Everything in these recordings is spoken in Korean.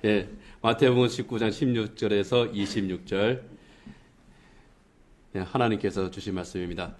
예, 마태복음 19장 16절에서 26절. 예, 하나님께서 주신 말씀입니다.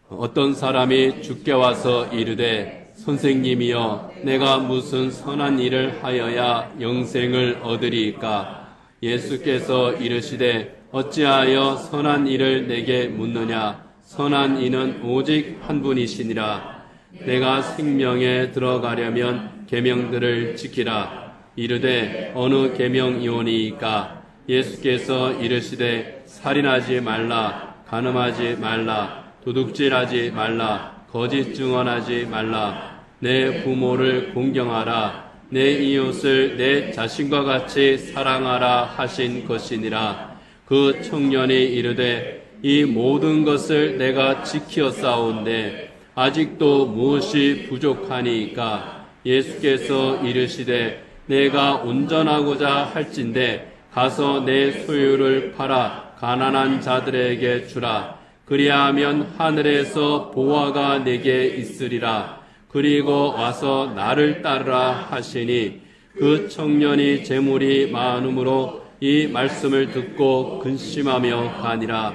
어떤 사람이 주께 와서 이르되 선생님이여 내가 무슨 선한 일을 하여야 영생을 얻으리이까? 예수께서 이르시되 어찌하여 선한 일을 내게 묻느냐? 선한 이는 오직 한 분이시니라. 내가 생명에 들어가려면 계명들을 지키라. 이르되 어느 계명이오니이까? 예수께서 이르시되 살인하지 말라, 간음하지 말라, 도둑질하지 말라, 거짓 증언하지 말라, 내 부모를 공경하라, 내 이웃을 내 자신과 같이 사랑하라 하신 것이니라. 그 청년이 이르되 이 모든 것을 내가 지키었사온데 아직도 무엇이 부족하니이까? 예수께서 이르시되 내가 온전하고자 할진대 가서 내 소유를 팔아 가난한 자들에게 주라. 그리하면 하늘에서 보화가 내게 있으리라. 그리고 와서 나를 따르라 하시니 그 청년이 재물이 많음으로 이 말씀을 듣고 근심하며 가니라.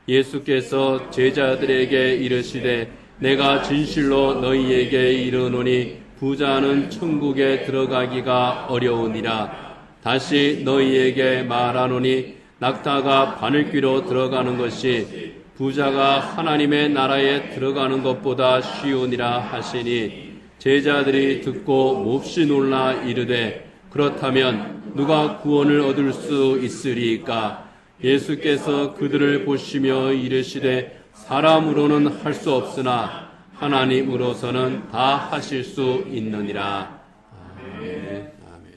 예수께서 제자들에게 이르시되 내가 진실로 너희에게 이르노니 부자는 천국에 들어가기가 어려우니라. 다시 너희에게 말하노니 낙타가 바늘귀로 들어가는 것이 부자가 하나님의 나라에 들어가는 것보다 쉬우니라 하시니 제자들이 듣고 몹시 놀라 이르되 그렇다면 누가 구원을 얻을 수 있으리이까? 예수께서 그들을 보시며 이르시되 사람으로는 할 수 없으나 하나님으로서는 다 하실 수 있느니라. 아멘. 아멘.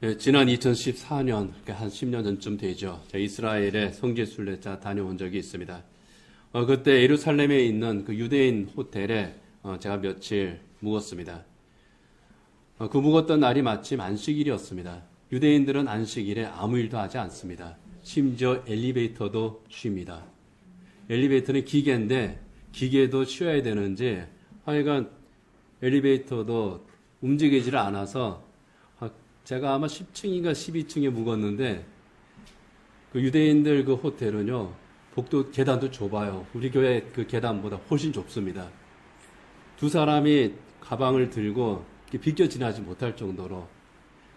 예, 지난 2014년, 한 10년 전쯤 되죠. 제가 이스라엘에 성지순례자 다녀온 적이 있습니다. 그때 예루살렘에 있는 그 유대인 호텔에 제가 며칠 묵었습니다. 그 묵었던 날이 마침 안식일이었습니다. 유대인들은 안식일에 아무 일도 하지 않습니다. 심지어 엘리베이터도 쉽니다. 엘리베이터는 기계인데 기계도 쉬어야 되는지 하여간 엘리베이터도 움직이지를 않아서 제가 아마 10층인가 12층에 묵었는데 그 유대인들 그 호텔은요 복도 계단도 좁아요. 우리 교회 그 계단보다 훨씬 좁습니다. 두 사람이 가방을 들고 비껴 지나지 못할 정도로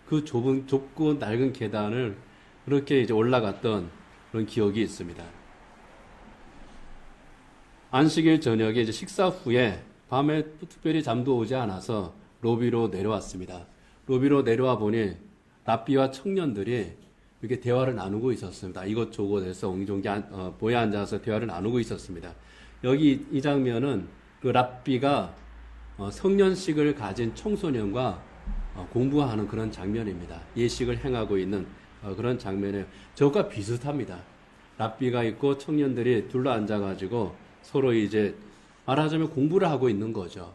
그 좁고 낡은 계단을 그렇게 이제 올라갔던 그런 기억이 있습니다. 안식일 저녁에 이제 식사 후에 밤에 특별히 잠도 오지 않아서 로비로 내려왔습니다. 로비로 내려와 보니 랍비와 청년들이 이렇게 대화를 나누고 있었습니다. 이것저것에서 옹종기 모여 앉아서 대화를 나누고 있었습니다. 여기 이 장면은 그 랍비가 성년식을 가진 청소년과 공부하는 그런 장면입니다. 예식을 행하고 있는 그런 장면이에요. 저것과 비슷합니다. 랍비가 있고 청년들이 둘러 앉아가지고 서로 이제 말하자면 공부를 하고 있는 거죠.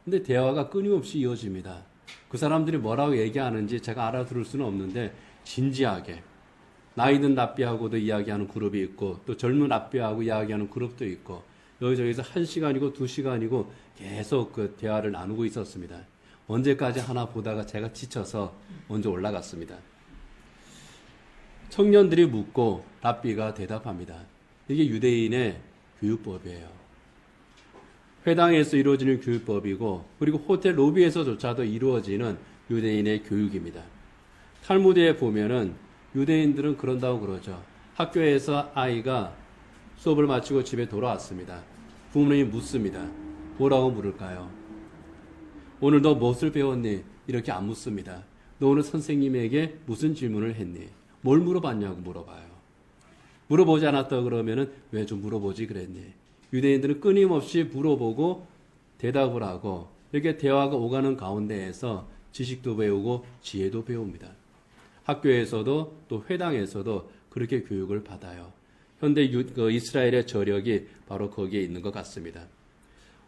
근데 대화가 끊임없이 이어집니다. 그 사람들이 뭐라고 얘기하는지 제가 알아들을 수는 없는데 진지하게 나이 든 랍비하고도 이야기하는 그룹이 있고 또 젊은 랍비하고 이야기하는 그룹도 있고 여기저기서 1시간이고 2시간이고 계속 그 대화를 나누고 있었습니다. 언제까지 하나 보다가 제가 지쳐서 먼저 올라갔습니다. 청년들이 묻고 랍비가 대답합니다. 이게 유대인의 교육법이에요. 회당에서 이루어지는 교육법이고 그리고 호텔 로비에서조차도 이루어지는 유대인의 교육입니다. 탈무드에 보면은 유대인들은 그런다고 그러죠. 학교에서 아이가 수업을 마치고 집에 돌아왔습니다. 부모님이 묻습니다. 뭐라고 물을까요? 오늘 너 무엇을 배웠니? 이렇게 안 묻습니다. 너 오늘 선생님에게 무슨 질문을 했니? 뭘 물어봤냐고 물어봐요. 물어보지 않았다 그러면은 왜 좀 물어보지 그랬니? 유대인들은 끊임없이 물어보고 대답을 하고 이렇게 대화가 오가는 가운데에서 지식도 배우고 지혜도 배웁니다. 학교에서도 또 회당에서도 그렇게 교육을 받아요. 현대 이스라엘의 저력이 바로 거기에 있는 것 같습니다.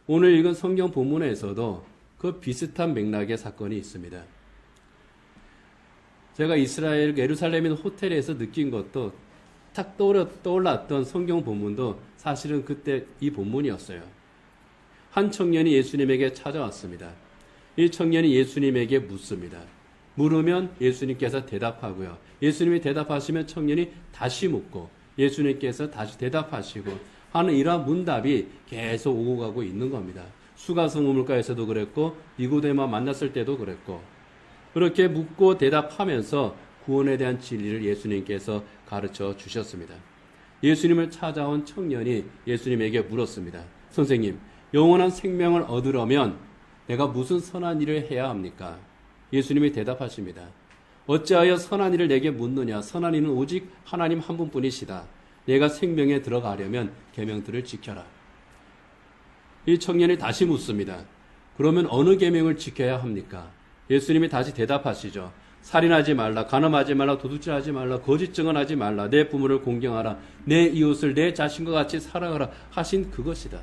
오늘 읽은 성경 본문에서도 그 비슷한 맥락의 사건이 있습니다. 제가 이스라엘 예루살렘에 있는 호텔에서 느낀 것도 탁 떠올랐던 성경 본문도 사실은 그때 이 본문이었어요. 한 청년이 예수님에게 찾아왔습니다. 이 청년이 예수님에게 묻습니다. 물으면 예수님께서 대답하고요. 예수님이 대답하시면 청년이 다시 묻고 예수님께서 다시 대답하시고 하는 이러한 문답이 계속 오고 가고 있는 겁니다. 수가성 우물가에서도 그랬고 니고데마 만났을 때도 그랬고 그렇게 묻고 대답하면서 구원에 대한 진리를 예수님께서 가르쳐 주셨습니다. 예수님을 찾아온 청년이 예수님에게 물었습니다. 선생님, 영원한 생명을 얻으려면 내가 무슨 선한 일을 해야 합니까? 예수님이 대답하십니다. 어찌하여 선한 일을 내게 묻느냐? 선한 이는 오직 하나님 한 분뿐이시다. 내가 생명에 들어가려면 계명들을 지켜라. 이 청년이 다시 묻습니다. 그러면 어느 계명을 지켜야 합니까? 예수님이 다시 대답하시죠. 살인하지 말라, 간음하지 말라, 도둑질하지 말라, 거짓 증언하지 말라, 내 부모를 공경하라, 내 이웃을 내 자신과 같이 사랑하라 하신 그것이다.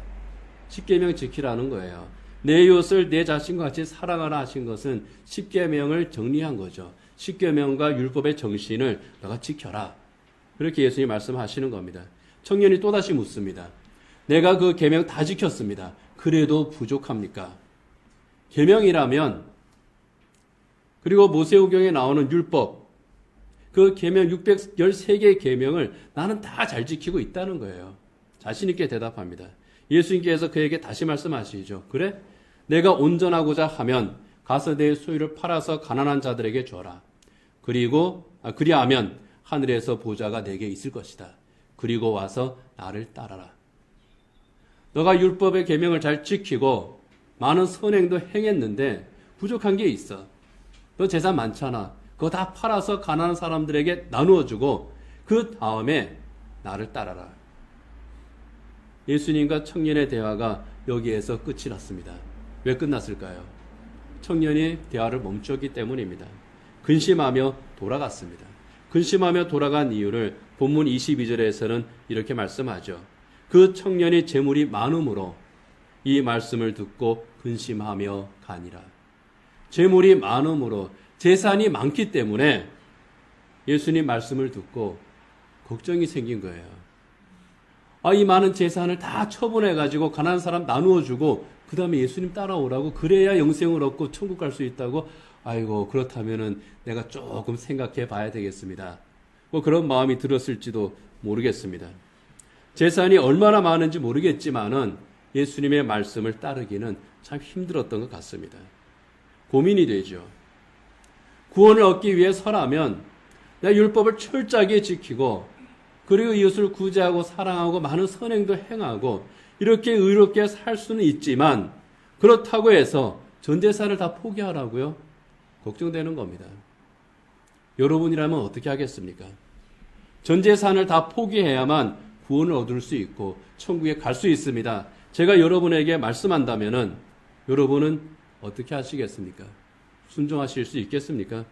십계명 지키라는 거예요. 내 이웃을 내 자신과 같이 사랑하라 하신 것은 십계명을 정리한 거죠. 십계명과 율법의 정신을 너가 지켜라. 그렇게 예수님이 말씀하시는 겁니다. 청년이 또다시 묻습니다. 내가 그 계명 다 지켰습니다. 그래도 부족합니까? 계명이라면 그리고 모세오경에 나오는 율법 그 계명 613개의 계명을 나는 다 잘 지키고 있다는 거예요. 자신 있게 대답합니다. 예수님께서 그에게 다시 말씀하시죠. 그래? 내가 온전하고자 하면 가서 내 소유를 팔아서 가난한 자들에게 줘라. 그리하면 하늘에서 보좌가 내게 있을 것이다. 그리고 와서 나를 따라라. 너가 율법의 계명을 잘 지키고 많은 선행도 행했는데 부족한 게 있어. 너 재산 많잖아. 그거 다 팔아서 가난한 사람들에게 나누어주고 그 다음에 나를 따라라. 예수님과 청년의 대화가 여기에서 끝이 났습니다. 왜 끝났을까요? 청년이 대화를 멈췄기 때문입니다. 근심하며 돌아갔습니다. 근심하며 돌아간 이유를 본문 22절에서는 이렇게 말씀하죠. 그 청년이 재물이 많음으로 이 말씀을 듣고 근심하며 가니라. 재물이 많음으로 재산이 많기 때문에 예수님 말씀을 듣고 걱정이 생긴 거예요. 이 많은 재산을 다 처분해가지고 가난한 사람 나누어주고 그 다음에 예수님 따라오라고 그래야 영생을 얻고 천국 갈 수 있다고 아이고 그렇다면은 내가 조금 생각해 봐야 되겠습니다. 그런 마음이 들었을지도 모르겠습니다. 재산이 얼마나 많은지 모르겠지만은 예수님의 말씀을 따르기는 참 힘들었던 것 같습니다. 고민이 되죠. 구원을 얻기 위해서라면 내가 율법을 철저하게 지키고 그리고 이웃을 구제하고 사랑하고 많은 선행도 행하고 이렇게 의롭게 살 수는 있지만 그렇다고 해서 전 재산을 다 포기하라고요? 걱정되는 겁니다. 여러분이라면 어떻게 하겠습니까? 전 재산을 다 포기해야만 구원을 얻을 수 있고 천국에 갈 수 있습니다. 제가 여러분에게 말씀한다면은 여러분은 어떻게 하시겠습니까? 순종하실 수 있겠습니까?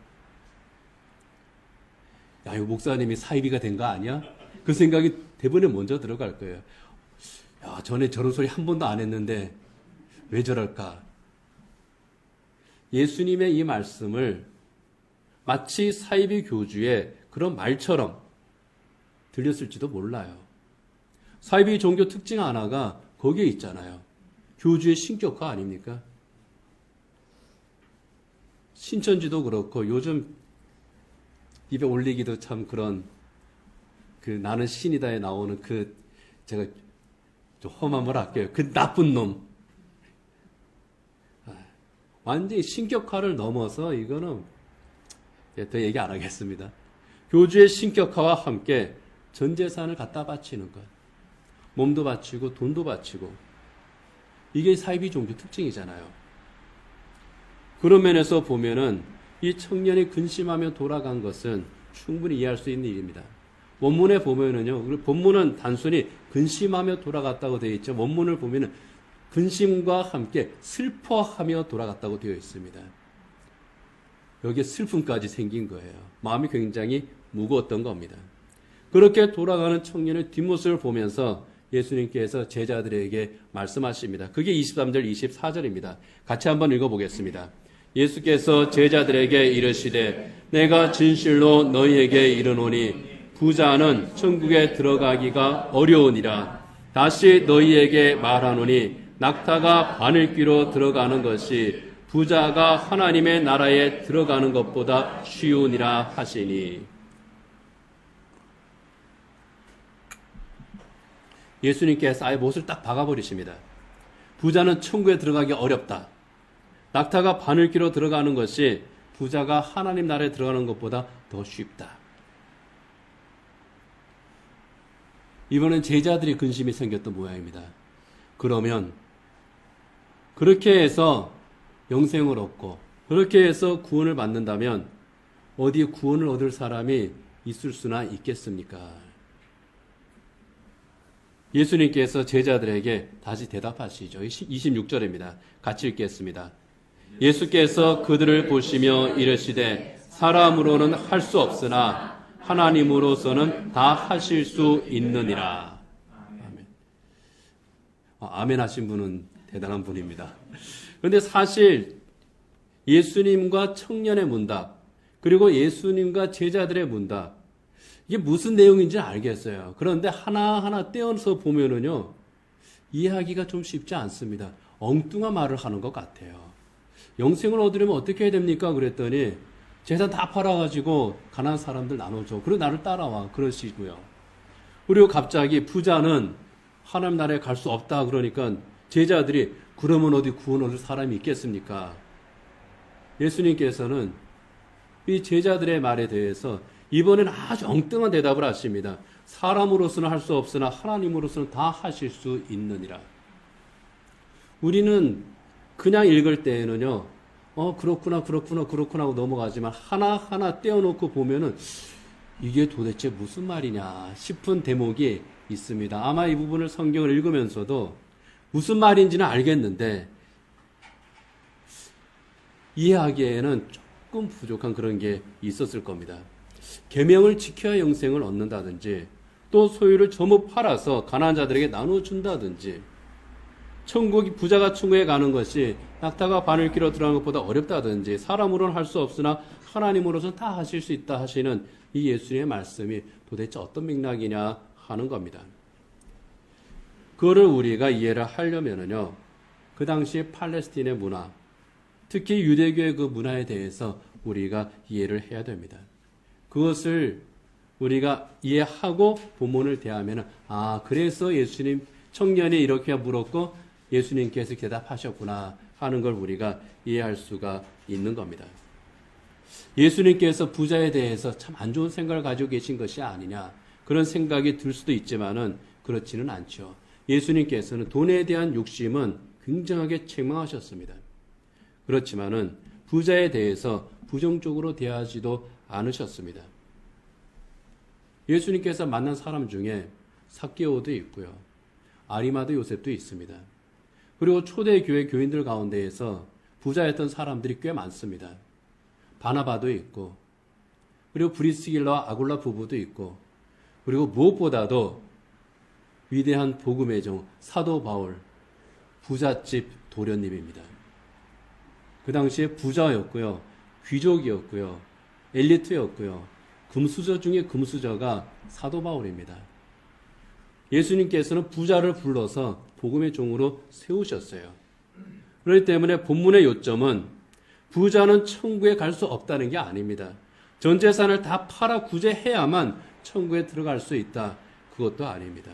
야, 이거 목사님이 사이비가 된 거 아니야? 그 생각이 대부분에 먼저 들어갈 거예요. 야, 전에 저런 소리 한 번도 안 했는데 왜 저럴까? 예수님의 이 말씀을 마치 사이비 교주의 그런 말처럼 들렸을지도 몰라요. 사이비 종교 특징 하나가 거기에 있잖아요. 교주의 신격화 아닙니까? 신천지도 그렇고 요즘 입에 올리기도 참 그런 나는 신이다에 나오는 제가 좀 험한 말 할게요. 그 나쁜 놈. 완전히 신격화를 넘어서 이거는 더 얘기 안 하겠습니다. 교주의 신격화와 함께 전 재산을 갖다 바치는 것. 몸도 바치고 돈도 바치고. 이게 사이비 종교 특징이잖아요. 그런 면에서 보면은 이 청년이 근심하며 돌아간 것은 충분히 이해할 수 있는 일입니다. 원문에 보면은요, 본문은 단순히 근심하며 돌아갔다고 되어 있죠. 원문을 보면은 근심과 함께 슬퍼하며 돌아갔다고 되어 있습니다. 여기에 슬픔까지 생긴 거예요. 마음이 굉장히 무거웠던 겁니다. 그렇게 돌아가는 청년의 뒷모습을 보면서 예수님께서 제자들에게 말씀하십니다. 그게 23절, 24절입니다. 같이 한번 읽어보겠습니다. 예수께서 제자들에게 이르시되 내가 진실로 너희에게 이르노니 부자는 천국에 들어가기가 어려우니라. 다시 너희에게 말하노니 낙타가 바늘귀로 들어가는 것이 부자가 하나님의 나라에 들어가는 것보다 쉬우니라 하시니. 예수님께서 아예 못을 딱 박아버리십니다. 부자는 천국에 들어가기 어렵다. 낙타가 바늘귀로 들어가는 것이 부자가 하나님 나라에 들어가는 것보다 더 쉽다. 이번엔 제자들이 근심이 생겼던 모양입니다. 그러면 그렇게 해서 영생을 얻고 그렇게 해서 구원을 받는다면 어디에 구원을 얻을 사람이 있을 수나 있겠습니까? 예수님께서 제자들에게 다시 대답하시죠. 26절입니다. 같이 읽겠습니다. 예수께서 그들을 보시며 이르시되 사람으로는 할 수 없으나 하나님으로서는 다 하실 수 있느니라. 아멘. 아멘 하신 분은 대단한 분입니다. 그런데 사실 예수님과 청년의 문답 그리고 예수님과 제자들의 문답 이게 무슨 내용인지 알겠어요. 그런데 하나하나 떼어서 보면은요, 이해하기가 좀 쉽지 않습니다. 엉뚱한 말을 하는 것 같아요. 영생을 얻으려면 어떻게 해야 됩니까? 그랬더니, 재산 다 팔아가지고, 가난한 사람들 나눠줘. 그리고 나를 따라와. 그러시고요. 그리고 갑자기 부자는 하나님 나라에 갈 수 없다. 그러니까, 제자들이, 그러면 어디 구원 얻을 사람이 있겠습니까? 예수님께서는 이 제자들의 말에 대해서 이번엔 아주 엉뚱한 대답을 하십니다. 사람으로서는 할 수 없으나 하나님으로서는 다 하실 수 있느니라. 우리는 그냥 읽을 때에는요, 그렇구나 하고 넘어가지만 하나하나 떼어놓고 보면은 이게 도대체 무슨 말이냐 싶은 대목이 있습니다. 아마 이 부분을 성경을 읽으면서도 무슨 말인지는 알겠는데 이해하기에는 조금 부족한 그런 게 있었을 겁니다. 계명을 지켜야 영생을 얻는다든지 또 소유를 전부 팔아서 가난한 자들에게 나눠준다든지 부자가 천국에 가는 것이 낙타가 바늘귀로 들어가는 것보다 어렵다든지 사람으로는 할 수 없으나 하나님으로서는 다 하실 수 있다 하시는 이 예수님의 말씀이 도대체 어떤 맥락이냐 하는 겁니다. 그거를 우리가 이해를 하려면은요, 그 당시 팔레스틴의 문화, 특히 유대교의 그 문화에 대해서 우리가 이해를 해야 됩니다. 그것을 우리가 이해하고 본문을 대하면 그래서 예수님 청년이 이렇게 물었고 예수님께서 대답하셨구나 하는 걸 우리가 이해할 수가 있는 겁니다. 예수님께서 부자에 대해서 참 안 좋은 생각을 가지고 계신 것이 아니냐 그런 생각이 들 수도 있지만은 그렇지는 않죠. 예수님께서는 돈에 대한 욕심은 굉장하게 책망하셨습니다. 그렇지만은 부자에 대해서 부정적으로 대하지도 않으셨습니다. 예수님께서 만난 사람 중에 삭개오도 있고요. 아리마다 요셉도 있습니다. 그리고 초대교회 교인들 가운데에서 부자였던 사람들이 꽤 많습니다. 바나바도 있고 그리고 브리스길라와 아굴라 부부도 있고 그리고 무엇보다도 위대한 복음의 종 사도 바울 부잣집 도련님입니다. 그 당시에 부자였고요. 귀족이었고요. 엘리트였고요. 금수저 중에 금수저가 사도 바울입니다. 예수님께서는 부자를 불러서 복음의 종으로 세우셨어요. 그렇기 때문에 본문의 요점은 부자는 천국에 갈 수 없다는 게 아닙니다. 전 재산을 다 팔아 구제해야만 천국에 들어갈 수 있다. 그것도 아닙니다.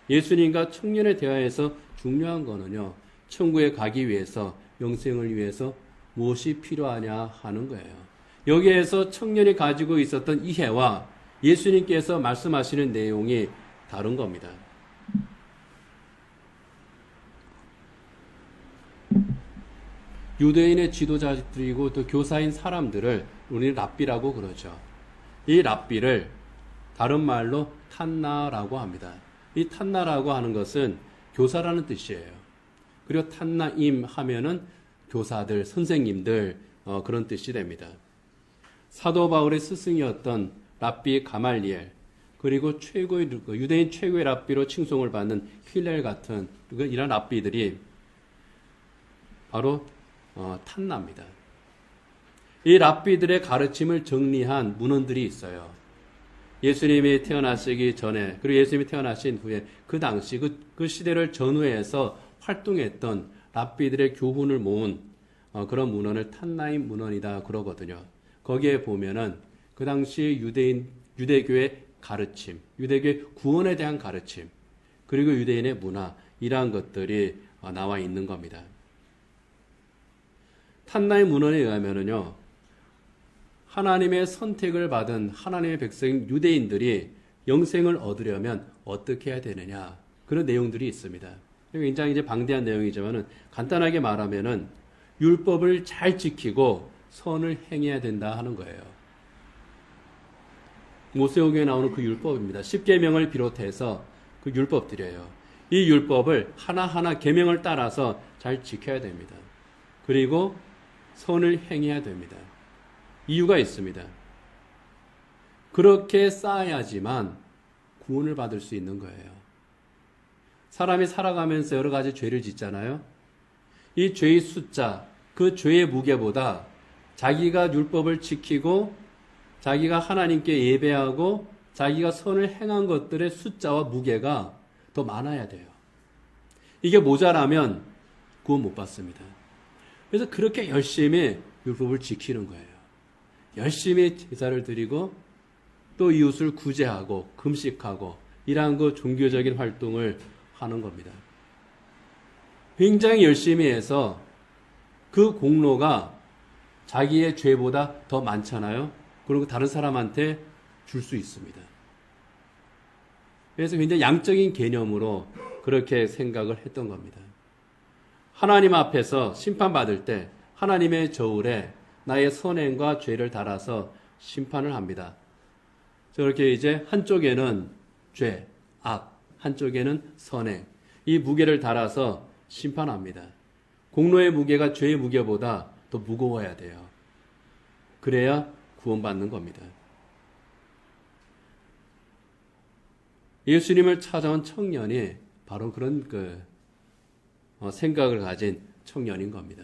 예수님과 청년의 대화에서 중요한 거는요. 천국에 가기 위해서 영생을 위해서 무엇이 필요하냐 하는 거예요. 여기에서 청년이 가지고 있었던 이해와 예수님께서 말씀하시는 내용이 다른 겁니다. 유대인의 지도자들이고 또 교사인 사람들을 우리는 랍비라고 그러죠. 이 랍비를 다른 말로 탄나라고 합니다. 이 탄나라고 하는 것은 교사라는 뜻이에요. 그리고 탄나임 하면은 교사들, 선생님들 그런 뜻이 됩니다. 사도 바울의 스승이었던 랍비 가말리엘 그리고 유대인 최고의 랍비로 칭송을 받는 힐렐 같은 이런 랍비들이 바로 탄나입니다. 이 랍비들의 가르침을 정리한 문헌들이 있어요. 예수님이 태어나시기 전에 그리고 예수님이 태어나신 후에 그 당시 그 시대를 전후해서 활동했던 랍비들의 교훈을 모은 그런 문헌을 탄나임 문헌이다 그러거든요. 거기에 보면은 그 당시 유대교의 가르침, 유대교의 구원에 대한 가르침, 그리고 유대인의 문화, 이러한 것들이 나와 있는 겁니다. 탄나임 문헌에 의하면은요, 하나님의 선택을 받은 하나님의 백성인 유대인들이 영생을 얻으려면 어떻게 해야 되느냐, 그런 내용들이 있습니다. 굉장히 이제 방대한 내용이지만은 간단하게 말하면은 율법을 잘 지키고 선을 행해야 된다 하는 거예요. 모세오경에 나오는 그 율법입니다. 10계명을 비롯해서 그 율법들이에요. 이 율법을 하나하나 계명을 따라서 잘 지켜야 됩니다. 그리고 선을 행해야 됩니다. 이유가 있습니다. 그렇게 쌓아야지만 구원을 받을 수 있는 거예요. 사람이 살아가면서 여러 가지 죄를 짓잖아요. 이 죄의 숫자, 그 죄의 무게보다 자기가 율법을 지키고 자기가 하나님께 예배하고 자기가 선을 행한 것들의 숫자와 무게가 더 많아야 돼요. 이게 모자라면 구원 못 받습니다. 그래서 그렇게 열심히 율법을 지키는 거예요. 열심히 제사를 드리고 또 이웃을 구제하고 금식하고 이러한 그 종교적인 활동을 하는 겁니다. 굉장히 열심히 해서 그 공로가 자기의 죄보다 더 많잖아요. 그리고 다른 사람한테 줄 수 있습니다. 그래서 굉장히 양적인 개념으로 그렇게 생각을 했던 겁니다. 하나님 앞에서 심판받을 때 하나님의 저울에 나의 선행과 죄를 달아서 심판을 합니다. 저렇게 이제 한쪽에는 죄, 악, 한쪽에는 선행, 이 무게를 달아서 심판합니다. 공로의 무게가 죄의 무게보다 더 무거워야 돼요. 그래야 구원받는 겁니다. 예수님을 찾아온 청년이 바로 그런 생각을 가진 청년인 겁니다.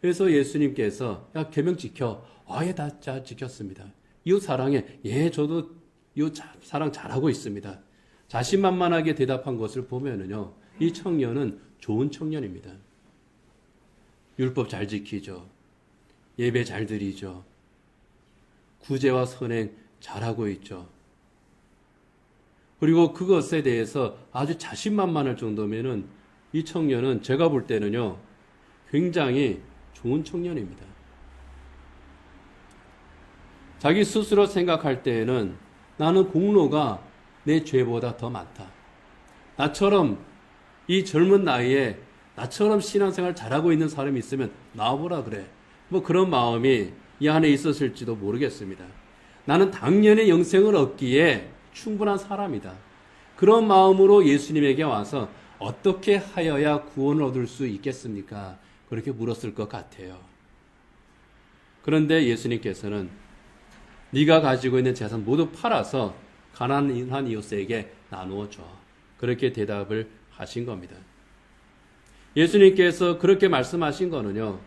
그래서 예수님께서 야 계명 지켜. 예, 다 지켰습니다. 이웃 사랑해. 예, 저도 이웃 사랑 잘하고 있습니다. 자신만만하게 대답한 것을 보면은요, 이 청년은 좋은 청년입니다. 율법 잘 지키죠. 예배 잘 드리죠. 구제와 선행 잘하고 있죠. 그리고 그것에 대해서 아주 자신만만할 정도면은 이 청년은 제가 볼 때는요, 굉장히 좋은 청년입니다. 자기 스스로 생각할 때에는 나는 공로가 내 죄보다 더 많다. 나처럼 이 젊은 나이에 나처럼 신앙생활 잘하고 있는 사람이 있으면 나와보라 그래. 뭐 그런 마음이 이 안에 있었을지도 모르겠습니다. 나는 당연히 영생을 얻기에 충분한 사람이다. 그런 마음으로 예수님에게 와서 어떻게 하여야 구원을 얻을 수 있겠습니까? 그렇게 물었을 것 같아요. 그런데 예수님께서는 네가 가지고 있는 재산 모두 팔아서 가난한 이웃에게 나누어 줘. 그렇게 대답을 하신 겁니다. 예수님께서 그렇게 말씀하신 거는요,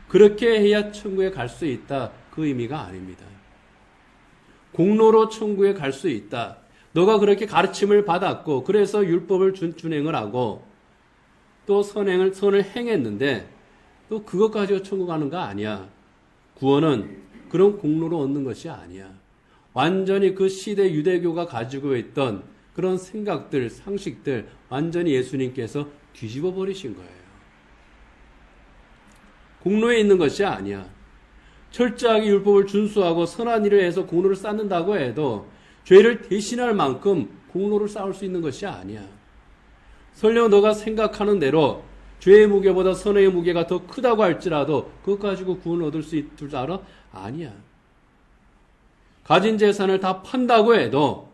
그렇게 해야 천국에 갈 수 있다, 그 의미가 아닙니다. 공로로 천국에 갈 수 있다. 너가 그렇게 가르침을 받았고 그래서 율법을 준행을 하고 또 선을 행했는데 또 그것 가지고 천국 가는 거 아니야. 구원은 그런 공로로 얻는 것이 아니야. 완전히 그 시대 유대교가 가지고 있던 그런 생각들, 상식들 완전히 예수님께서 뒤집어 버리신 거예요. 공로에 있는 것이 아니야. 철저하게 율법을 준수하고 선한 일을 해서 공로를 쌓는다고 해도 죄를 대신할 만큼 공로를 쌓을 수 있는 것이 아니야. 설령 너가 생각하는 대로 죄의 무게보다 선의 무게가 더 크다고 할지라도 그것 가지고 구원을 얻을 수 있을 줄 알아? 아니야. 가진 재산을 다 판다고 해도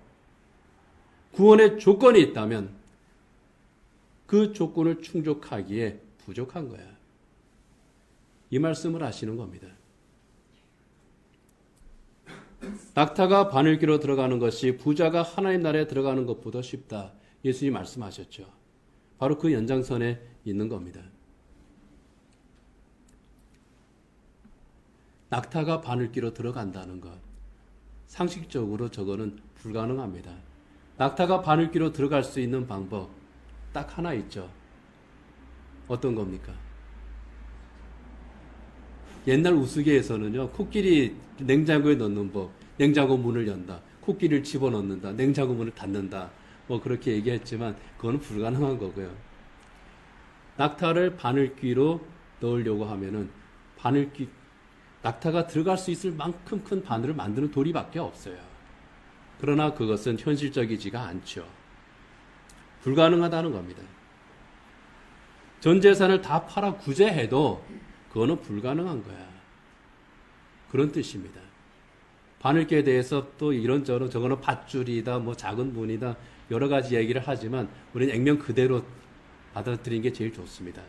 구원의 조건이 있다면 그 조건을 충족하기에 부족한 거야. 이 말씀을 하시는 겁니다. 낙타가 바늘귀로 들어가는 것이 부자가 하나님 나라에 들어가는 것보다 쉽다. 예수님이 말씀하셨죠. 바로 그 연장선에 있는 겁니다. 낙타가 바늘귀로 들어간다는 것. 상식적으로 저거는 불가능합니다. 낙타가 바늘귀로 들어갈 수 있는 방법, 딱 하나 있죠. 어떤 겁니까? 옛날 우스개에서는요, 코끼리 냉장고에 넣는 법, 냉장고 문을 연다, 코끼리를 집어넣는다, 냉장고 문을 닫는다, 뭐 그렇게 얘기했지만 그거는 불가능한 거고요. 낙타를 바늘귀로 넣으려고 하면은 낙타가 들어갈 수 있을 만큼 큰 바늘을 만드는 돌이밖에 없어요. 그러나 그것은 현실적이지가 않죠. 불가능하다는 겁니다. 전 재산을 다 팔아 구제해도 그거는 불가능한 거야. 그런 뜻입니다. 바늘개에 대해서 또 이런저런 저거는 밧줄이다, 뭐 작은 문이다, 여러 가지 얘기를 하지만 우리는 액면 그대로 받아들이는 게 제일 좋습니다.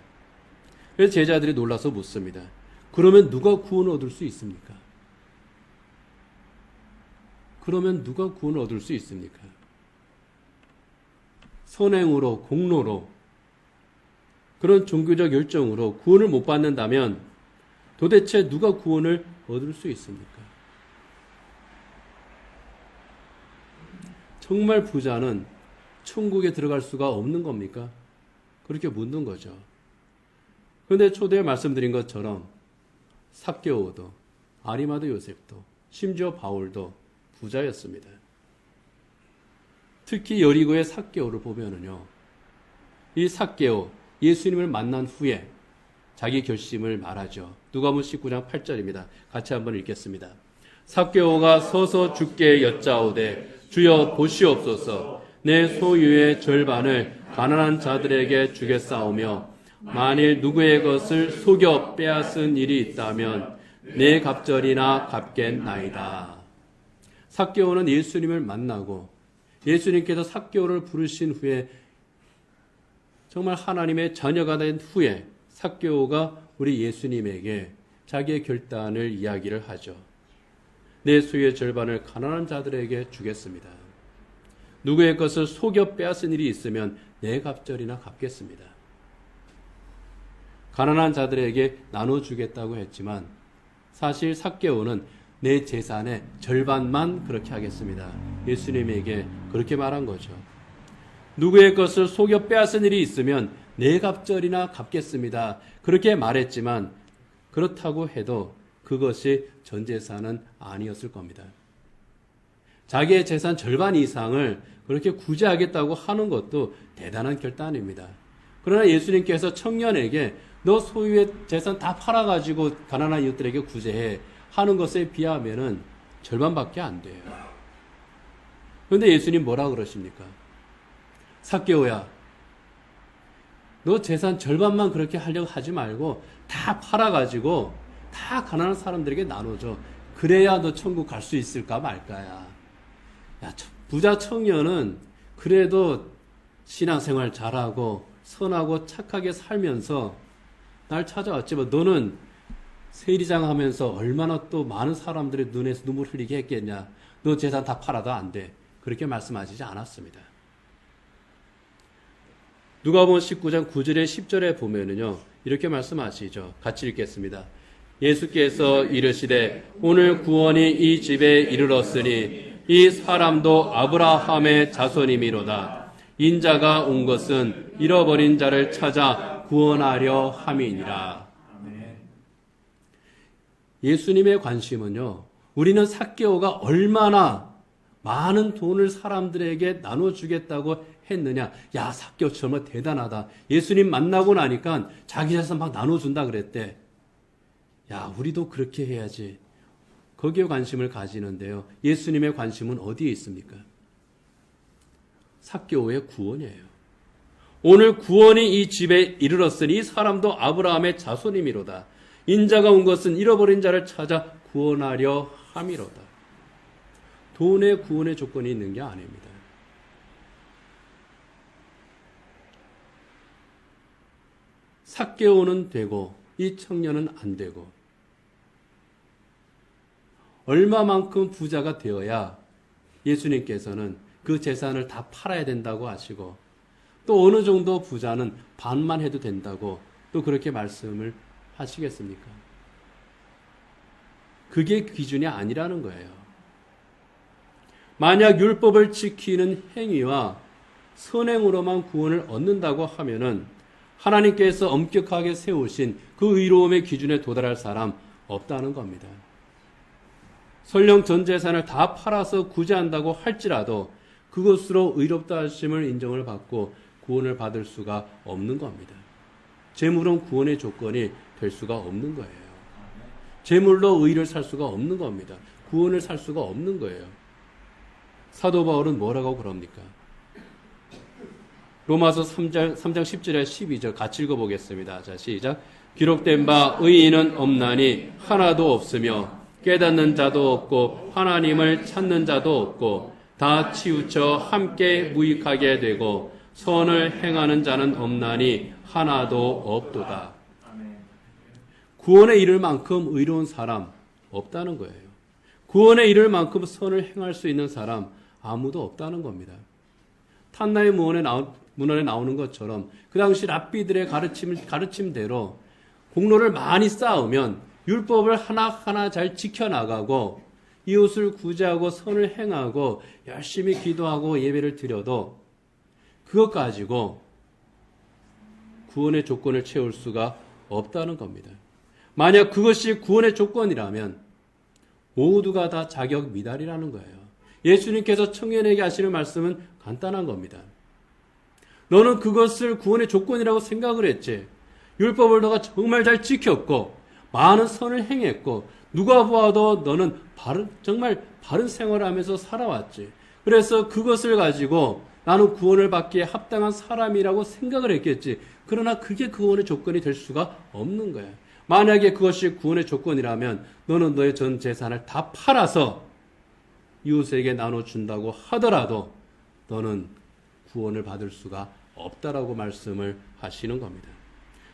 그래서 제자들이 놀라서 묻습니다. 그러면 누가 구원을 얻을 수 있습니까? 그러면 누가 구원을 얻을 수 있습니까? 선행으로, 공로로, 그런 종교적 열정으로 구원을 못 받는다면 도대체 누가 구원을 얻을 수 있습니까? 정말 부자는 천국에 들어갈 수가 없는 겁니까? 그렇게 묻는 거죠. 그런데 초대에 말씀드린 것처럼 삭개오도, 아리마다 요셉도, 심지어 바울도 부자였습니다. 특히 여리고의 삭개오를 보면은요, 이 삭개오, 예수님을 만난 후에 자기 결심을 말하죠. 누가복음 19장 8절입니다. 같이 한번 읽겠습니다. 삭개오가 서서 주께 여짜오되 주여 보시옵소서 내 소유의 절반을 가난한 자들에게 주겠사오며 만일 누구의 것을 속여 빼앗은 일이 있다면 내 갑절이나 갚겠나이다. 삭개오는 예수님을 만나고 예수님께서 삭개오를 부르신 후에 정말 하나님의 자녀가 된 후에 삭개오가 우리 예수님에게 자기의 결단을 이야기를 하죠. 내 소유의 절반을 가난한 자들에게 주겠습니다. 누구의 것을 속여 빼앗은 일이 있으면 내 갑절이나 갚겠습니다. 가난한 자들에게 나눠주겠다고 했지만 사실 삭개오는 내 재산의 절반만 그렇게 하겠습니다. 예수님에게 그렇게 말한 거죠. 누구의 것을 속여 빼앗은 일이 있으면 내 갑절이나 갚겠습니다. 그렇게 말했지만 그렇다고 해도 그것이 전 재산은 아니었을 겁니다. 자기의 재산 절반 이상을 그렇게 구제하겠다고 하는 것도 대단한 결단입니다. 그러나 예수님께서 청년에게 너 소유의 재산 다 팔아가지고 가난한 이웃들에게 구제해 하는 것에 비하면은 절반밖에 안 돼요. 그런데 예수님 뭐라 그러십니까? 삭개오야, 너 재산 절반만 그렇게 하려고 하지 말고 다 팔아가지고 다 가난한 사람들에게 나눠줘. 그래야 너 천국 갈 수 있을까 말까야. 야, 부자 청년은 그래도 신앙생활 잘하고 선하고 착하게 살면서 날 찾아왔지만 너는 세리장 하면서 얼마나 또 많은 사람들의 눈에서 눈물 흘리게 했겠냐. 너 재산 다 팔아도 안 돼. 그렇게 말씀하시지 않았습니다. 누가복음 19장 9절에 10절에 보면은요, 이렇게 말씀하시죠. 같이 읽겠습니다. 예수께서 이르시되 오늘 구원이 이 집에 이르렀으니 이 사람도 아브라함의 자손이미로다. 인자가 온 것은 잃어버린 자를 찾아 구원하려 함이니라. 예수님의 관심은요, 우리는 삭개오가 얼마나 많은 돈을 사람들에게 나눠주겠다고 했느냐. 야, 삭개오 정말 대단하다. 예수님 만나고 나니까 자기 재산 막 나눠준다 그랬대. 야, 우리도 그렇게 해야지. 거기에 관심을 가지는데요. 예수님의 관심은 어디에 있습니까? 삭개오의 구원이에요. 오늘 구원이 이 집에 이르렀으니 이 사람도 아브라함의 자손이미로다. 인자가 온 것은 잃어버린 자를 찾아 구원하려 함이로다. 돈의 구원의 조건이 있는 게 아닙니다. 삭개오는 되고 이 청년은 안 되고 얼마만큼 부자가 되어야 예수님께서는 그 재산을 다 팔아야 된다고 하시고 또 어느 정도 부자는 반만 해도 된다고 또 그렇게 말씀을 하시겠습니까? 그게 기준이 아니라는 거예요. 만약 율법을 지키는 행위와 선행으로만 구원을 얻는다고 하면은 하나님께서 엄격하게 세우신 그 의로움의 기준에 도달할 사람 없다는 겁니다. 설령 전 재산을 다 팔아서 구제한다고 할지라도 그것으로 의롭다 하심을 인정을 받고 구원을 받을 수가 없는 겁니다. 재물은 구원의 조건이 될 수가 없는 거예요. 재물로 의를 살 수가 없는 겁니다. 구원을 살 수가 없는 거예요. 사도 바울은 뭐라고 그럽니까? 로마서 3장 10절에 12절 같이 읽어보겠습니다. 자, 시작. 기록된 바 의인은 없나니 하나도 없으며 깨닫는 자도 없고 하나님을 찾는 자도 없고 다 치우쳐 함께 무익하게 되고 선을 행하는 자는 없나니 하나도 없도다. 구원에 이를 만큼 의로운 사람 없다는 거예요. 구원에 이를 만큼 선을 행할 수 있는 사람 아무도 없다는 겁니다. 탄나의 문헌에 나오는 것처럼 그 당시 랍비들의 가르침대로 공로를 많이 쌓으면 율법을 하나하나 잘 지켜나가고 이웃을 구제하고 선을 행하고 열심히 기도하고 예배를 드려도 그것 가지고 구원의 조건을 채울 수가 없다는 겁니다. 만약 그것이 구원의 조건이라면 모두가 다 자격 미달이라는 거예요. 예수님께서 청년에게 하시는 말씀은 간단한 겁니다. 너는 그것을 구원의 조건이라고 생각을 했지. 율법을 너가 정말 잘 지켰고 많은 선을 행했고 누가 보아도 너는 정말 바른 생활을 하면서 살아왔지. 그래서 그것을 가지고 나는 구원을 받기에 합당한 사람이라고 생각을 했겠지. 그러나 그게 구원의 조건이 될 수가 없는 거야. 만약에 그것이 구원의 조건이라면 너는 너의 전 재산을 다 팔아서 이웃에게 나눠준다고 하더라도 너는 구원을 받을 수가 없다라고 말씀을 하시는 겁니다.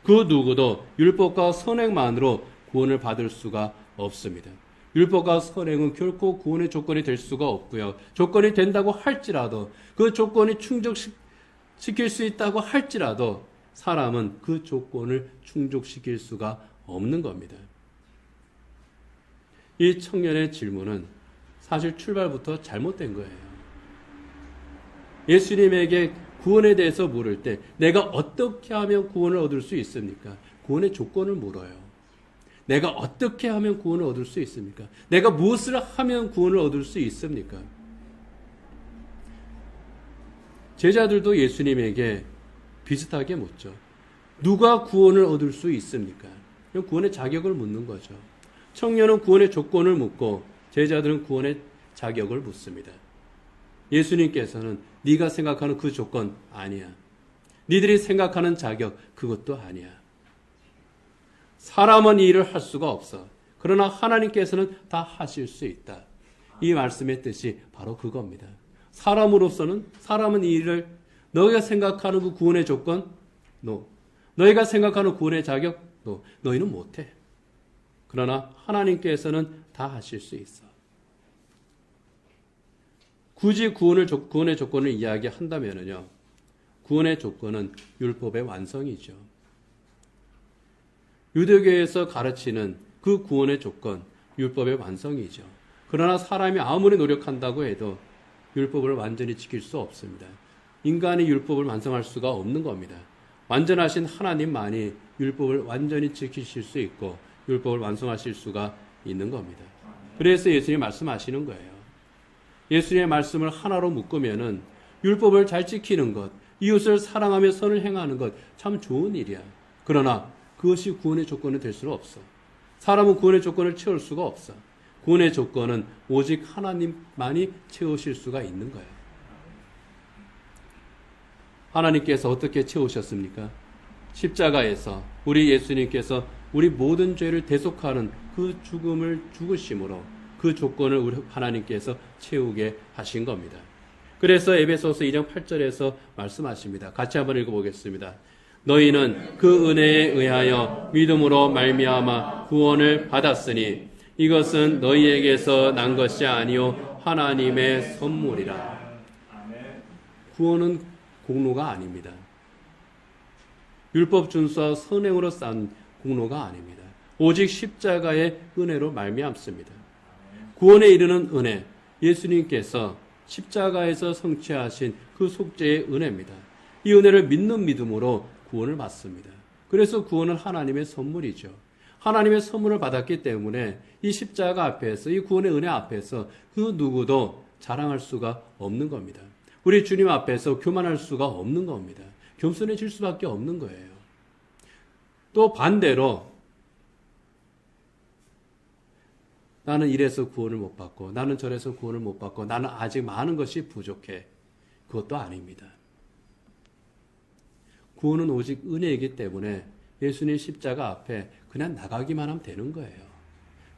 그 누구도 율법과 선행만으로 구원을 받을 수가 없습니다. 율법과 선행은 결코 구원의 조건이 될 수가 없고요. 조건이 된다고 할지라도 그 조건이 충족시킬 수 있다고 할지라도 사람은 그 조건을 충족시킬 수가 없는 겁니다. 이 청년의 질문은 사실 출발부터 잘못된 거예요. 예수님에게 구원에 대해서 물을 때 내가 어떻게 하면 구원을 얻을 수 있습니까? 구원의 조건을 물어요. 내가 어떻게 하면 구원을 얻을 수 있습니까? 내가 무엇을 하면 구원을 얻을 수 있습니까? 제자들도 예수님에게 비슷하게 묻죠. 누가 구원을 얻을 수 있습니까? 구원의 자격을 묻는 거죠. 청년은 구원의 조건을 묻고 제자들은 구원의 자격을 묻습니다. 예수님께서는 네가 생각하는 그 조건 아니야. 니들이 생각하는 자격 그것도 아니야. 사람은 이 일을 할 수가 없어. 그러나 하나님께서는 다 하실 수 있다. 이 말씀의 뜻이 바로 그겁니다. 사람은 이 일을 너희가 생각하는 그 구원의 조건 no. 너희가 생각하는 구원의 자격 no. 너희는 못해. 그러나 하나님께서는 다 하실 수 있어. 굳이 구원의 조건을 이야기한다면요. 구원의 조건은 율법의 완성이죠. 유대교에서 가르치는 그 구원의 조건, 율법의 완성이죠. 그러나 사람이 아무리 노력한다고 해도 율법을 완전히 지킬 수 없습니다. 인간이 율법을 완성할 수가 없는 겁니다. 완전하신 하나님만이 율법을 완전히 지키실 수 있고 율법을 완성하실 수가 있는 겁니다. 그래서 예수님이 말씀하시는 거예요. 예수님의 말씀을 하나로 묶으면은 율법을 잘 지키는 것, 이웃을 사랑하며 선을 행하는 것 참 좋은 일이야. 그러나 그것이 구원의 조건이 될 수는 없어. 사람은 구원의 조건을 채울 수가 없어. 구원의 조건은 오직 하나님만이 채우실 수가 있는 거예요. 하나님께서 어떻게 채우셨습니까? 십자가에서 우리 예수님께서 우리 모든 죄를 대속하는 그 죽음을 죽으심으로 그 조건을 우리 하나님께서 채우게 하신 겁니다. 그래서 에베소서 2장 8절에서 말씀하십니다. 같이 한번 읽어보겠습니다. 너희는 그 은혜에 의하여 믿음으로 말미암아 구원을 받았으니 이것은 너희에게서 난 것이 아니요 하나님의 선물이라. 구원은 공로가 아닙니다. 율법 준수와 선행으로 쌓은 공로가 아닙니다. 오직 십자가의 은혜로 말미암습니다. 구원에 이르는 은혜, 예수님께서 십자가에서 성취하신 그 속죄의 은혜입니다. 이 은혜를 믿는 믿음으로 구원을 받습니다. 그래서 구원은 하나님의 선물이죠. 하나님의 선물을 받았기 때문에 이 십자가 앞에서, 이 구원의 은혜 앞에서 그 누구도 자랑할 수가 없는 겁니다. 우리 주님 앞에서 교만할 수가 없는 겁니다. 겸손해질 수밖에 없는 거예요. 또 반대로 나는 이래서 구원을 못 받고, 나는 저래서 구원을 못 받고, 나는 아직 많은 것이 부족해. 그것도 아닙니다. 구원은 오직 은혜이기 때문에 예수님 십자가 앞에 그냥 나가기만 하면 되는 거예요.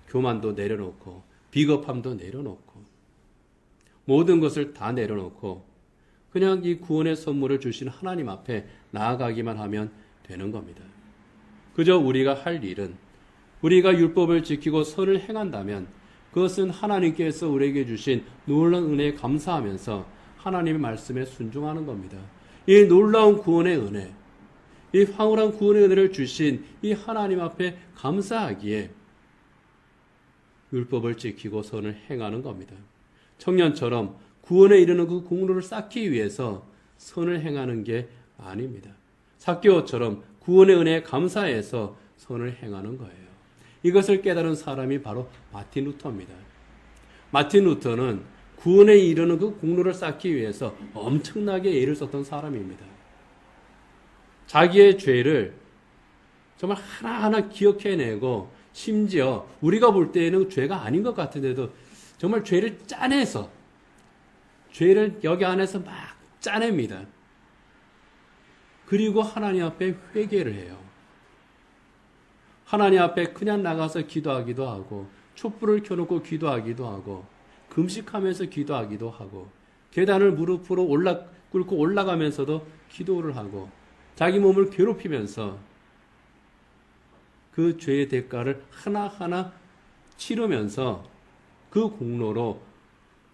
교만도 내려놓고, 비겁함도 내려놓고, 모든 것을 다 내려놓고 그냥 이 구원의 선물을 주신 하나님 앞에 나아가기만 하면 되는 겁니다. 그저 우리가 할 일은, 우리가 율법을 지키고 선을 행한다면 그것은 하나님께서 우리에게 주신 놀라운 은혜에 감사하면서 하나님의 말씀에 순종하는 겁니다. 이 놀라운 구원의 은혜, 이 황홀한 구원의 은혜를 주신 이 하나님 앞에 감사하기에 율법을 지키고 선을 행하는 겁니다. 청년처럼 구원에 이르는 그 공로를 쌓기 위해서 선을 행하는 게 아닙니다. 삭개오처럼 구원의 은혜에 감사해서 선을 행하는 거예요. 이것을 깨달은 사람이 바로 마틴 루터입니다. 마틴 루터는 구원에 이르는 그 공로를 쌓기 위해서 엄청나게 애를 썼던 사람입니다. 자기의 죄를 정말 하나하나 기억해내고, 심지어 우리가 볼 때에는 죄가 아닌 것 같은데도 정말 죄를 짜내서, 죄를 여기 안에서 막 짜냅니다. 그리고 하나님 앞에 회개를 해요. 하나님 앞에 그냥 나가서 기도하기도 하고, 촛불을 켜놓고 기도하기도 하고, 금식하면서 기도하기도 하고, 계단을 무릎으로 꿇고 올라가면서도 기도를 하고, 자기 몸을 괴롭히면서 그 죄의 대가를 하나하나 치르면서 그 공로로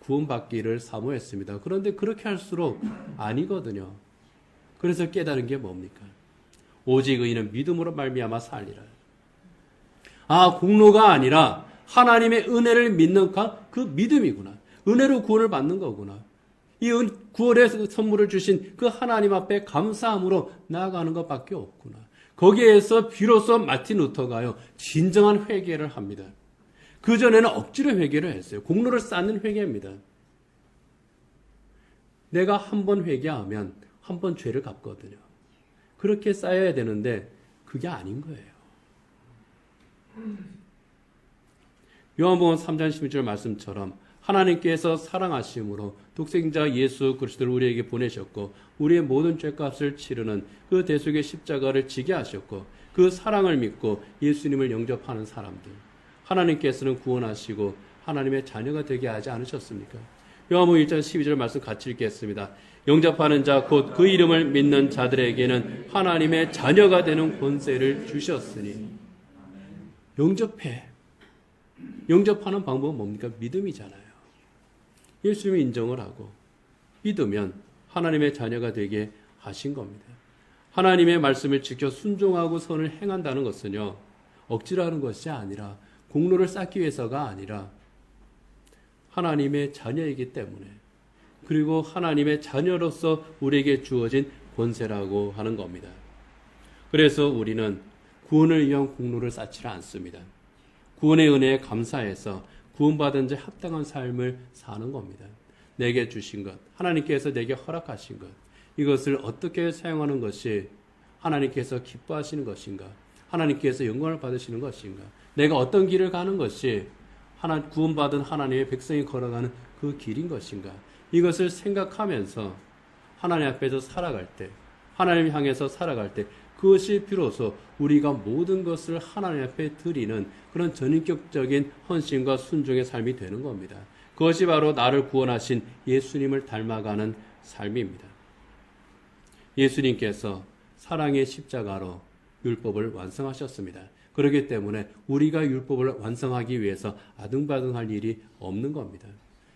구원받기를 사모했습니다. 그런데 그렇게 할수록 아니거든요. 그래서 깨달은 게 뭡니까? 오직 의인은 믿음으로 말미암아 살리라. 아, 공로가 아니라 하나님의 은혜를 믿는 그 믿음이구나. 은혜로 구원을 받는 거구나. 이 구원의 선물을 주신 그 하나님 앞에 감사함으로 나아가는 것밖에 없구나. 거기에서 비로소 마틴 루터가요, 진정한 회개를 합니다. 그전에는 억지로 회개를 했어요. 공로를 쌓는 회개입니다. 내가 한 번 회개하면 한 번 죄를 갚거든요. 그렇게 쌓여야 되는데 그게 아닌 거예요. 요한복음 3장 16절 말씀처럼 하나님께서 사랑하심으로 독생자 예수 그리스도를 우리에게 보내셨고, 우리의 모든 죄값을 치르는 그 대속의 십자가를 지게 하셨고, 그 사랑을 믿고 예수님을 영접하는 사람들, 하나님께서는 구원하시고 하나님의 자녀가 되게 하지 않으셨습니까? 요한복음 1장 12절 말씀 같이 읽겠습니다. 영접하는 자 곧 그 이름을 믿는 자들에게는 하나님의 자녀가 되는 권세를 주셨으니. 영접하는 방법은 뭡니까? 믿음이잖아요. 예수님을 인정을 하고 믿으면 하나님의 자녀가 되게 하신 겁니다. 하나님의 말씀을 지켜 순종하고 선을 행한다는 것은요, 억지로 하는 것이 아니라, 공로를 쌓기 위해서가 아니라 하나님의 자녀이기 때문에, 그리고 하나님의 자녀로서 우리에게 주어진 권세라고 하는 겁니다. 그래서 우리는 구원을 위한 공로를 쌓지를 않습니다. 구원의 은혜에 감사해서 구원받은 자 합당한 삶을 사는 겁니다. 내게 주신 것, 하나님께서 내게 허락하신 것, 이것을 어떻게 사용하는 것이 하나님께서 기뻐하시는 것인가, 하나님께서 영광을 받으시는 것인가, 내가 어떤 길을 가는 것이 구원받은 하나님의 백성이 걸어가는 그 길인 것인가, 이것을 생각하면서 하나님 앞에서 살아갈 때, 하나님 향해서 살아갈 때, 그것이 비로소 우리가 모든 것을 하나님 앞에 드리는 그런 전인격적인 헌신과 순종의 삶이 되는 겁니다. 그것이 바로 나를 구원하신 예수님을 닮아가는 삶입니다. 예수님께서 사랑의 십자가로 율법을 완성하셨습니다. 그렇기 때문에 우리가 율법을 완성하기 위해서 아등바등할 일이 없는 겁니다.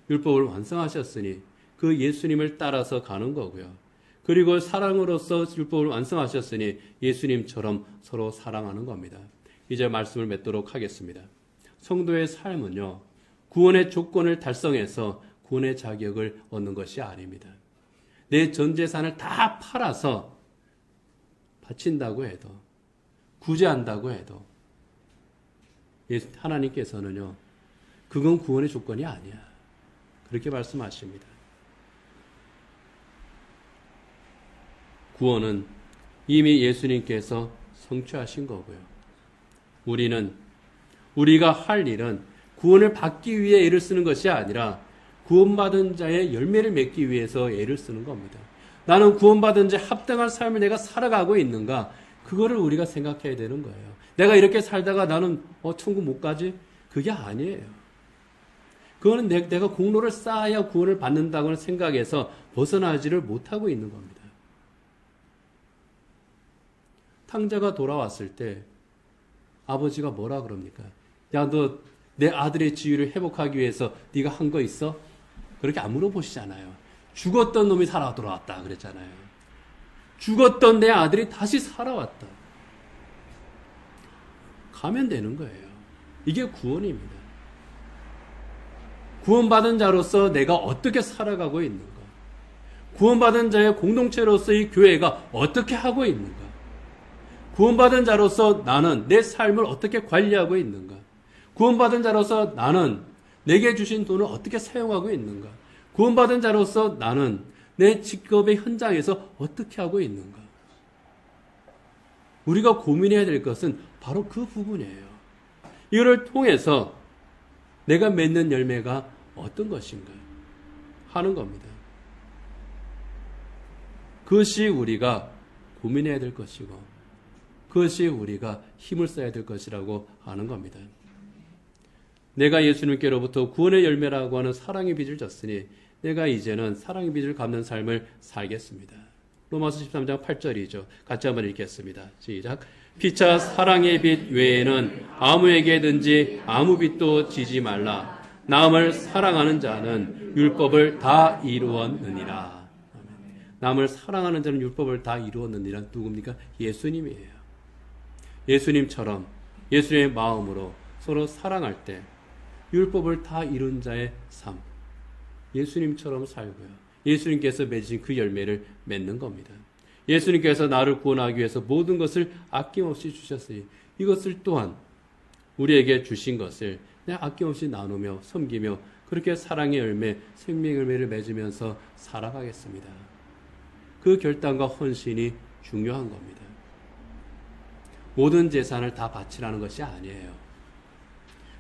율법을 완성하셨으니 그 예수님을 따라서 가는 거고요. 그리고 사랑으로서 율법을 완성하셨으니 예수님처럼 서로 사랑하는 겁니다. 이제 말씀을 맺도록 하겠습니다. 성도의 삶은요, 구원의 조건을 달성해서 구원의 자격을 얻는 것이 아닙니다. 내 전 재산을 다 팔아서 바친다고 해도, 구제한다고 해도 하나님께서는요, 그건 구원의 조건이 아니야. 그렇게 말씀하십니다. 구원은 이미 예수님께서 성취하신 거고요. 우리가 할 일은 구원을 받기 위해 애를 쓰는 것이 아니라 구원받은 자의 열매를 맺기 위해서 애를 쓰는 겁니다. 나는 구원받은 자에 합당한 삶을 내가 살아가고 있는가? 그거를 우리가 생각해야 되는 거예요. 내가 이렇게 살다가 나는 천국 못 가지? 그게 아니에요. 그거는 내가 공로를 쌓아야 구원을 받는다고 생각해서 벗어나지를 못하고 있는 겁니다. 탕자가 돌아왔을 때 아버지가 뭐라 그럽니까? 야, 너 내 아들의 지위를 회복하기 위해서 네가 한 거 있어? 그렇게 안 물어보시잖아요. 죽었던 놈이 살아 돌아왔다 그랬잖아요. 죽었던 내 아들이 다시 살아왔다. 가면 되는 거예요. 이게 구원입니다. 구원받은 자로서 내가 어떻게 살아가고 있는가? 구원받은 자의 공동체로서 이 교회가 어떻게 하고 있는가? 구원받은 자로서 나는 내 삶을 어떻게 관리하고 있는가? 구원받은 자로서 나는 내게 주신 돈을 어떻게 사용하고 있는가? 구원받은 자로서 나는 내 직업의 현장에서 어떻게 하고 있는가? 우리가 고민해야 될 것은 바로 그 부분이에요. 이거를 통해서 내가 맺는 열매가 어떤 것인가 하는 겁니다. 그것이 우리가 고민해야 될 것이고 그것이 우리가 힘을 써야 될 것이라고 하는 겁니다. 내가 예수님께로부터 구원의 열매라고 하는 사랑의 빚을 졌으니 내가 이제는 사랑의 빚을 갚는 삶을 살겠습니다. 로마서 13장 8절이죠. 같이 한번 읽겠습니다. 시작. 피차 사랑의 빚 외에는 아무에게든지 아무 빚도 지지 말라. 남을 사랑하는 자는 율법을 다 이루었느니라. 남을 사랑하는 자는 율법을 다 이루었느니라. 누굽니까? 예수님이에요. 예수님처럼 예수님의 마음으로 서로 사랑할 때 율법을 다 이룬 자의 삶, 예수님처럼 살고요. 예수님께서 맺으신 그 열매를 맺는 겁니다. 예수님께서 나를 구원하기 위해서 모든 것을 아낌없이 주셨으니 이것을 또한 우리에게 주신 것을 내가 아낌없이 나누며 섬기며 그렇게 사랑의 열매, 생명의 열매를 맺으면서 살아가겠습니다. 그 결단과 헌신이 중요한 겁니다. 모든 재산을 다 바치라는 것이 아니에요.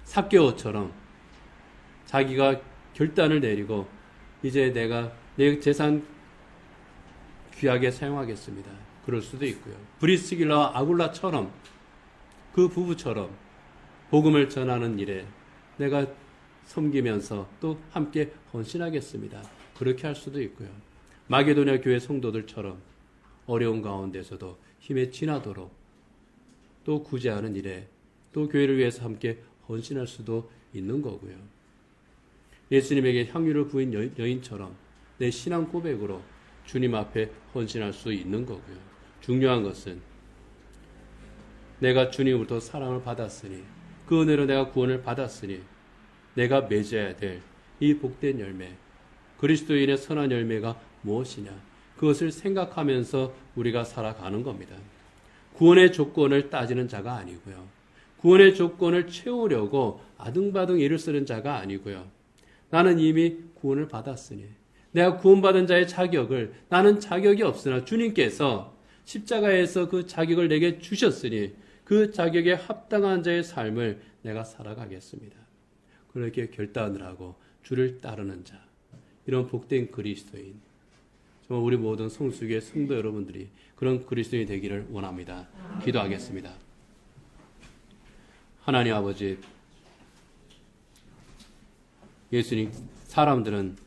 삭개오처럼 자기가 결단을 내리고 이제 내가 내 재산 귀하게 사용하겠습니다. 그럴 수도 있고요. 브리스길라와 아굴라처럼 그 부부처럼 복음을 전하는 일에 내가 섬기면서 또 함께 헌신하겠습니다. 그렇게 할 수도 있고요. 마게도냐 교회 성도들처럼 어려운 가운데서도 힘에 지나도록 또 구제하는 일에 또 교회를 위해서 함께 헌신할 수도 있는 거고요. 예수님에게 향유를 부인 여인처럼 내 신앙 고백으로 주님 앞에 헌신할 수 있는 거고요. 중요한 것은 내가 주님으로부터 사랑을 받았으니 그 은혜로 내가 구원을 받았으니 내가 맺어야 될 이 복된 열매, 그리스도인의 선한 열매가 무엇이냐, 그것을 생각하면서 우리가 살아가는 겁니다. 구원의 조건을 따지는 자가 아니고요. 구원의 조건을 채우려고 아등바등 애를 쓰는 자가 아니고요. 나는 이미 구원을 받았으니 내가 구원받은 자의 자격을, 나는 자격이 없으나 주님께서 십자가에서 그 자격을 내게 주셨으니 그 자격에 합당한 자의 삶을 내가 살아가겠습니다. 그렇게 결단을 하고 주를 따르는 자, 이런 복된 그리스도인, 정말 우리 모든 성수교의 성도 여러분들이 그런 그리스도인이 되기를 원합니다. 기도하겠습니다. 하나님 아버지, 예수님, 사람들은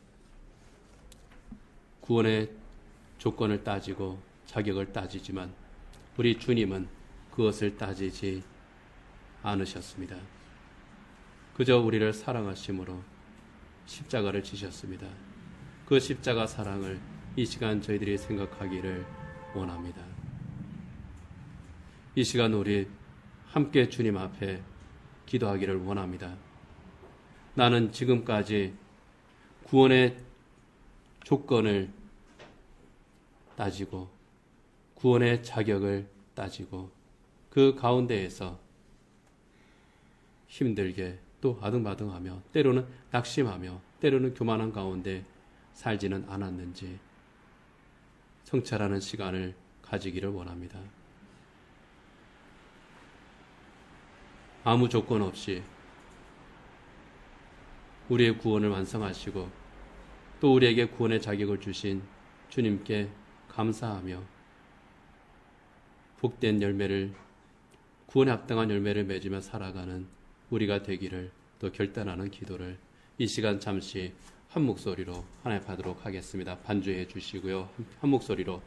구원의 조건을 따지고 자격을 따지지만 우리 주님은 그것을 따지지 않으셨습니다. 그저 우리를 사랑하심으로 십자가를 지셨습니다. 그 십자가 사랑을 이 시간 저희들이 생각하기를 원합니다. 이 시간 우리 함께 주님 앞에 기도하기를 원합니다. 나는 지금까지 구원의 조건을 따지고 구원의 자격을 따지고 그 가운데에서 힘들게 또 아등바등하며 때로는 낙심하며 때로는 교만한 가운데 살지는 않았는지 성찰하는 시간을 가지기를 원합니다. 아무 조건 없이 우리의 구원을 완성하시고 또 우리에게 구원의 자격을 주신 주님께 감사하며 복된 열매를 구원에 합당한 열매를 맺으며 살아가는 우리가 되기를 또 결단하는 기도를 이 시간 잠시 한 목소리로 하나님 하도록 하겠습니다. 반주해 주시고요. 한 목소리로